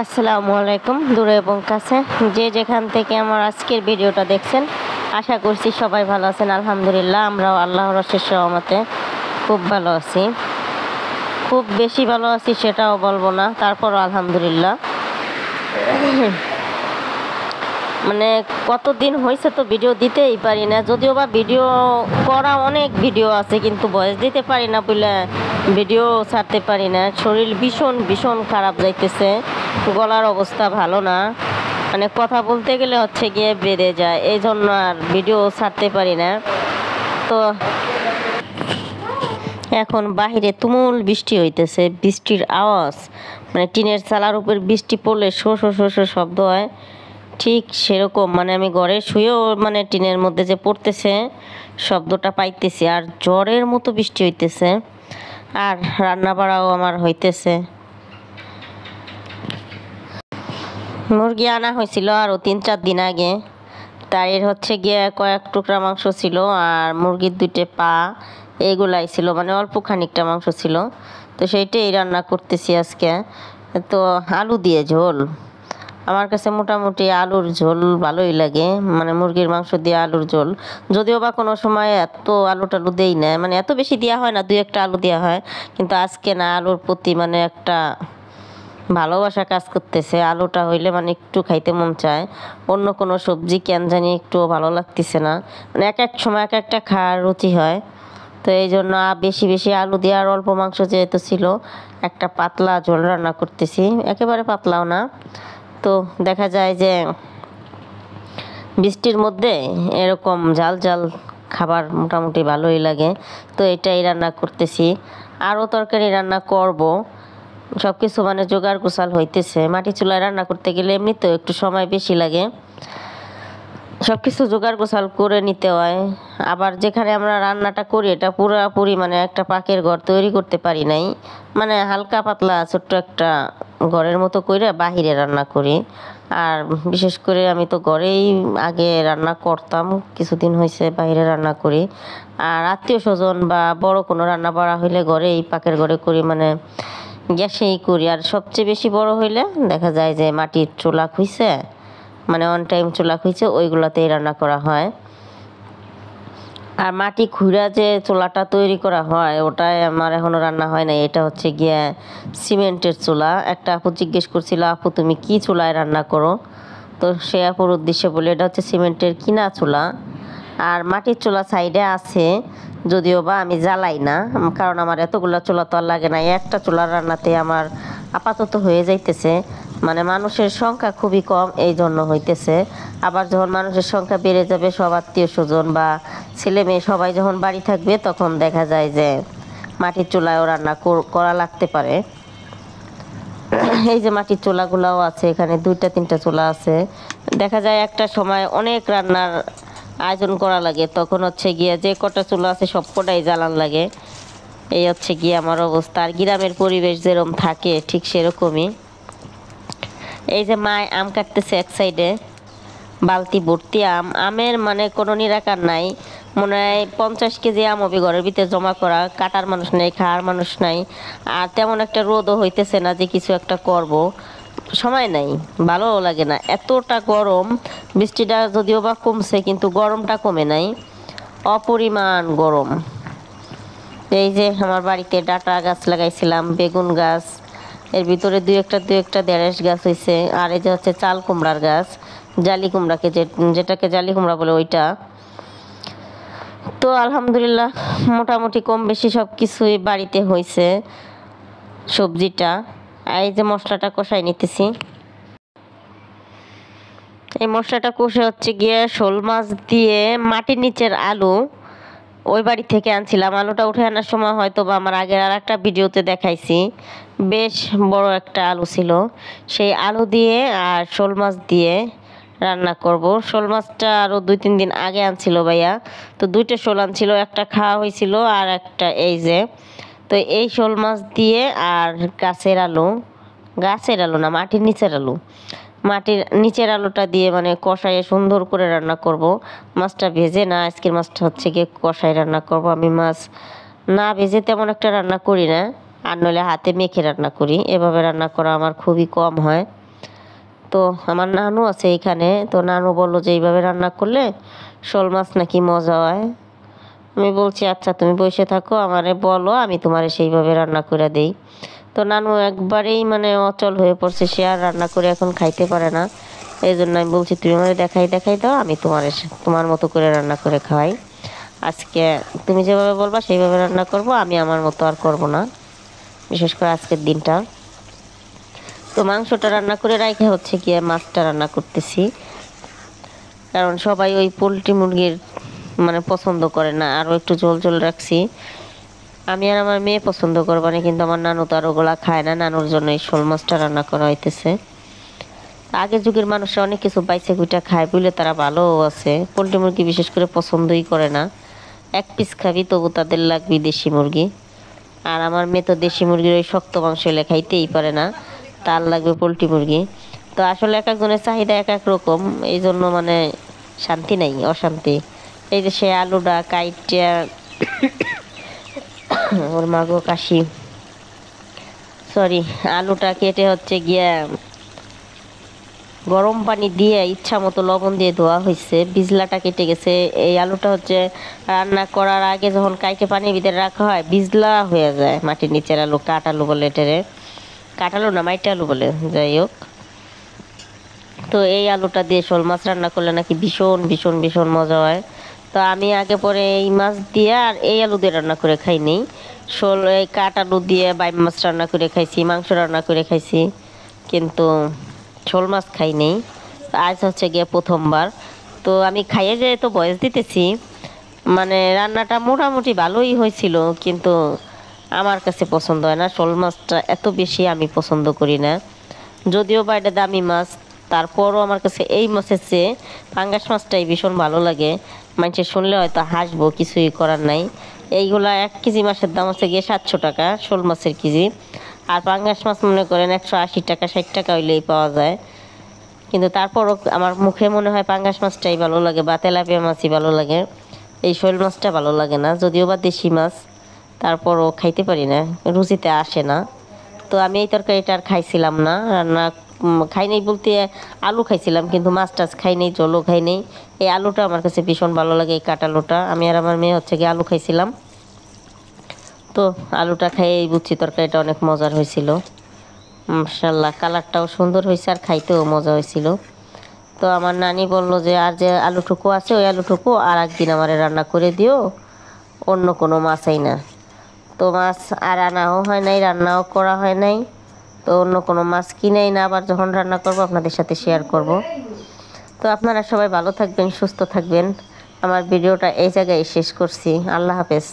আসসালামু আলাইকুম। দূরে এবং কাছে যে যেখান থেকে আমার আজকের ভিডিওটা দেখছেন, আশা করছি সবাই ভালো আছেন। আলহামদুলিল্লাহ, আমরাও আল্লাহর অশেষ রহমতে খুব ভালো আছি। খুব বেশি ভালো আছি সেটাও বলবো না, তারপরও আলহামদুলিল্লাহ। মানে কতদিন হয়েছে তো ভিডিও দিতেই পারি না, যদিও বা ভিডিও করা অনেক ভিডিও আছে, কিন্তু ভয়েস দিতে পারি না বলে ভিডিও ছাড়তে পারি না। শরীর ভীষণ ভীষণ খারাপ যাইতেছে, গলার অবস্থা ভালো না, মানে কথা বলতে গেলে হচ্ছে গিয়ে বেড়ে যায়, এই জন্য আর ভিডিও ছাড়তে পারি না। তো এখন বাহিরে তুমুল বৃষ্টি হইতেছে, বৃষ্টির আওয়াজ মানে টিনের চালার উপর বৃষ্টি পড়লে শো শো শো শো শব্দ হয়, ঠিক সেরকম মানে আমি ঘরে শুয়েও মানে টিনের মধ্যে যে পড়তেছে শব্দটা পাইতেছি, আর ঝড়ের মতো বৃষ্টি হইতেছে, আর রান্না বাড়াও আমার হইতেছে। মুরগি আনা হয়েছিল আরও 3-4 দিন আগে, তাই হচ্ছে গিয়ে কয়েক টুকরা মাংস ছিল, আর মুরগির 2টে পা এইগুলাই ছিল, মানে অল্প খানিকটা মাংস ছিল। তো সেইটাই রান্না করতেছি আজকে। তো আলু দিয়ে ঝোল, আমার কাছে মোটামুটি আলুর ঝোল ভালোই লাগে, মানে মুরগির মাংস দিয়ে আলুর ঝোল। যদিও বা কোনো সময় এত আলু টালু দেই না, মানে এত বেশি দেওয়া হয় না, 2-1টা আলু দেওয়া হয়, কিন্তু আজকে না, আলুর প্রতি মানে একটা ভালোবাসা কাজ করতেছে। আলুটা হইলে মানে একটু খাইতে মন চায়, অন্য কোনো সবজি কেন জানি একটু ভালো লাগতেছে না, মানে এক এক সময় এক একটা খাওয়ার রুচি হয়। তো এই জন্য বেশি বেশি আলু দিয়ে আর অল্প মাংস যেহেতু ছিল, একটা পাতলা ঝোল রান্না করতেছি, একেবারে পাতলাও না। তো দেখা যায় যে বৃষ্টির মধ্যে এরকম ঝাল ঝাল খাবার মোটামুটি ভালোই লাগে, তো এটাই রান্না করতেছি। আরও তরকারি রান্না করব, সব কিছু মানে জোগাড় গোছাল হইতেছে। মাটি চুলায় রান্না করতে গেলে এমনিতেও একটু সময় বেশি লাগে, সব কিছু জোগাড় গোছাল করে নিতে হয়। আবার যেখানে আমরা রান্নাটা করি এটা পুরোপুরি মানে একটা পাকের ঘর তৈরি করতে পারি নাই, মানে হালকা পাতলা ছোট্ট একটা ঘরের মতো করে বাহিরে রান্না করি। আর বিশেষ করে আমি তো ঘরেই আগে রান্না করতাম, কিছুদিন হয়েছে বাইরে রান্না করি। আর আত্মীয় স্বজন বা বড় কোনো রান্না বাড়া হইলে ঘরেই পাকের ঘরে করি, মানে গ্যাসেই করি। আর সবচেয়ে বেশি বড় হইলে দেখা যায় যে মাটির চুলা খুইছে, মানে অন টাইম চুলা খুঁজছে, ওইগুলোতেই রান্না করা হয়। আর মাটি খুঁড়া যে চুলাটা তৈরি করা হয় ওটাই আমার এখনও রান্না হয় না। এটা হচ্ছে গিয়ে সিমেন্টের চুলা। একটা আপু জিজ্ঞেস করছিল, আপু তুমি কি চুলায় রান্না করো? তো সে আপুর উদ্দেশ্যে বলে এটা হচ্ছে সিমেন্টের কিনা চুলা। আর মাটির চুলা সাইডে আছে, যদিও বা আমি জ্বালাই না, কারণ আমার এতগুলো চুলা তো আর লাগে না, একটা চুলার রান্নাতে আমার আপাতত হয়ে যাইতেছে। মানে মানুষের সংখ্যা খুবই কম, এই জন্য হইতেছে। আবার যখন মানুষের সংখ্যা বেড়ে যাবে, সব আত্মীয় স্বজন বা ছেলে মেয়ে সবাই যখন বাড়ি থাকবে, তখন দেখা যায় যে মাটির চুলায়ও রান্না করা লাগতে পারে। এই যে মাটির চুলাগুলাও আছে, এখানে 2-3টা চুলা আছে। দেখা যায় একটা সময় অনেক রান্নার আয়োজন করা লাগে, তখন হচ্ছে গিয়ে যে কটা চুলা আছে সব কটাই জ্বালান লাগে। এই হচ্ছে গিয়ে আমার অবস্থা। আর গ্রামের পরিবেশ যেরকম থাকে ঠিক সেরকমই। এই যে মায় আম কাটতেছে এক সাইডে, বালতি ভর্তি আম, আমের মানে কোনো নিরাকার নাই। মনে হয় 50 কেজি আম হবে ঘরের ভিতরে জমা করা, কাটার মানুষ নাই, খাওয়ার মানুষ নাই। আর তেমন একটা রোদও হইতেছে না যে কিছু একটা করব, সময় নাই, ভালোও লাগে না, এতটা গরম। বৃষ্টিটা যদিও বা কমছে, কিন্তু গরমটা কমে নাই, অপরিমাণ গরম। এই যে আমার বাড়িতে ডাঁটা গাছ লাগাইছিলাম, বেগুন গাছ, এর ভিতরে দুই একটা ঢেঁড়স গাছ হয়েছে। আর এই যে হচ্ছে চাল কুমড়ার গাছ, জালি কুমড়াকে যেটাকে জালি কুমড়া বলে ওইটা। তো আলহামদুলিল্লাহ মোটামুটি কম বেশি সব কিছুই বাড়িতে হয়েছে সবজিটা। এই যে মশলাটা কষাই নিতেছি, এই মশলাটা কষে হচ্ছে গিয়ে শোল মাছ দিয়ে মাটির নিচের আলু, ওই বাড়ি থেকে আনছিলাম। আলুটা উঠে আনার সময় হয়তো বা আমার আগের আর একটা ভিডিওতে দেখাইছি, বেশ বড় একটা আলু ছিল। সেই আলু দিয়ে আর শোল মাছ দিয়ে রান্না করব। শোল মাছটা আরও 2-3 দিন আগে আনছিল ভাইয়া, তো 2টা শোল আনছিল, একটা খাওয়া হয়েছিল আর একটা এই যে। তো এই শোল মাছ দিয়ে আর গাছের আলু না, মাটির নিচের আলু, মাটির নিচের আলুটা দিয়ে মানে কষাইয়ে সুন্দর করে রান্না করব। মাছটা ভেজে না, আজকের মাছটা হচ্ছে গিয়ে কষাই রান্না করব। আমি মাছ না ভেজে তেমন একটা রান্না করি না, আর নইলে হাতে মেখে রান্না করি, এভাবে রান্না করা আমার খুবই কম হয়। তো আমার নানু আছে এখানে, তো নানু বললো যে এইভাবে রান্না করলে শোল মাছ নাকি মজা হয়। আমি বলছি আচ্ছা তুমি বসে থাকো, আমারে বলো, আমি তোমারে সেইভাবে রান্না করে দেই। তো নানু একবারেই মানে অচল হয়ে পড়ছে, সে আর রান্না করে এখন খাইতে পারে না। এই জন্য আমি বলছি তুমি আমারে দেখাই দেখাই দাও, আমি তোমার মতো করে রান্না করে খাওয়াই। আজকে তুমি যেভাবে বলবা সেইভাবে রান্না করব, আমি আমার মতো আর করব না, বিশেষ করে আজকের দিনটা। তো মাংসটা রান্না করে রাখে হচ্ছে গিয়ে মাছটা রান্না করতেছি, কারণ সবাই ওই পোলট্রি মুরগির মানে পছন্দ করে না, আরও একটু ঝোল ঝোল রাখছি। আমি আর আমার মেয়ে পছন্দ করবো না, কিন্তু আমার নানু তো আর ওগুলা খায় না, নানুর জন্য এই শোল মাছটা রান্না করা হইতেছে। আগের যুগের মানুষরা অনেক কিছু বাইছে কুইটা খায় বলে তারা ভালোও আছে, পোলট্রি মুরগি বিশেষ করে পছন্দই করে না। এক পিস খাবি তবু তাদের লাগবে দেশি মুরগি, আর আমার মেয়ে তো দেশি মুরগির ওই শক্ত মাংস এলে খাইতেই পারে না, তার লাগবে পোলট্রি মুরগি। তো আসলে এক একজনের চাহিদা এক এক রকম, এই জন্য মানে শান্তি নাই, অশান্তি। এই যে সে আলুটা কাইটা ওর মাগো কাশি, সরি, আলুটা কেটে হচ্ছে গিয়া গরম পানি দিয়ে ইচ্ছা মতো লবণ দিয়ে ধোয়া হয়েছে, বিজলাটা কেটে গেছে। এই আলুটা হচ্ছে রান্না করার আগে যখন কাইটে পানির ভিতরে রাখা হয় বিজলা হয়ে যায়, মাটির নিচের আলু, কাঠ আলু বলে এটারে, কাঠ আলু না মাইটা আলু বলে, যাই হোক। তো এই আলুটা দিয়ে শোল মাছ রান্না করলে নাকি ভীষণ ভীষণ ভীষণ মজা হয়। তো আমি আগে পরে এই মাছ দিয়ে আর এই আলু দিয়ে রান্না করে খাইনি, এই কাঠ আলু দিয়ে বাইম মাছ রান্না করে খাইছি, মাংস রান্না করে খাইছি, কিন্তু শোল মাছ খাইনি। আজ হচ্ছে গিয়ে প্রথমবার। তো আমি খাইয়ে যেয়ে তো বয়স দিতেছি, মানে রান্নাটা মোটামুটি ভালোই হয়েছিল, কিন্তু আমার কাছে পছন্দ হয় না, শোল মাছটা এত বেশি আমি পছন্দ করি না। যদিও বা এটা দামি মাছ, তারপরও আমার কাছে এই মাছের চেয়ে পাঙ্গাস মাছটাই ভীষণ ভালো লাগে। মানুষের শুনলে হয়তো হাসবো, কিছুই করার নাই। এইগুলা 1 কেজি মাছের দাম হচ্ছে গিয়ে 700 টাকা শোল মাছের কেজি, আর পাঙ্গাস মাছ মনে করেন 180 টাকা 60 টাকা হইলেই পাওয়া যায়। কিন্তু তারপরও আমার মুখে মনে হয় পাঙ্গাস মাছটাই ভালো লাগে, বা তেলাপিয়া মাছই ভালো লাগে, এই শোল মাছটা ভালো লাগে না। যদিও বা দেশি মাছ, তারপরও খাইতে পারি না, রুচিতে আসে না। তো আমি এই তরকারিটা আর খাইছিলাম না, রান্না খাই নাই বলতে আলু খাইছিলাম, কিন্তু মাছ টাছ খাই নাই, জলও খাই নাই। এই আলুটা আমার কাছে ভীষণ ভালো লাগে, এই কাঠ আলুটা। আমি আর আমার মেয়ে হচ্ছে গিয়ে আলু খাইছিলাম, তো আলুটা খাইয়েই বুঝছি তরকারিটা অনেক মজার হয়েছিল। মাশাআল্লাহ, কালারটাও সুন্দর হয়েছে আর খাইতেও মজা হয়েছিল। তো আমার নানি বললো যে আর যে আলুটুকু আছে ওই আলুটুকু আর একদিন আমার রান্না করে দিও, অন্য কোনো মাছই না। তো মাছ আর আনাও হয় নাই, রান্নাও করা হয় নাই। তো অন্য কোনো মাছ কিনেই না, আবার যখন রান্না করব আপনাদের সাথে শেয়ার করব। তো আপনারা সবাই ভালো থাকবেন, সুস্থ থাকবেন। আমার ভিডিওটা এই জায়গায় শেষ করছি। আল্লাহ হাফেজ।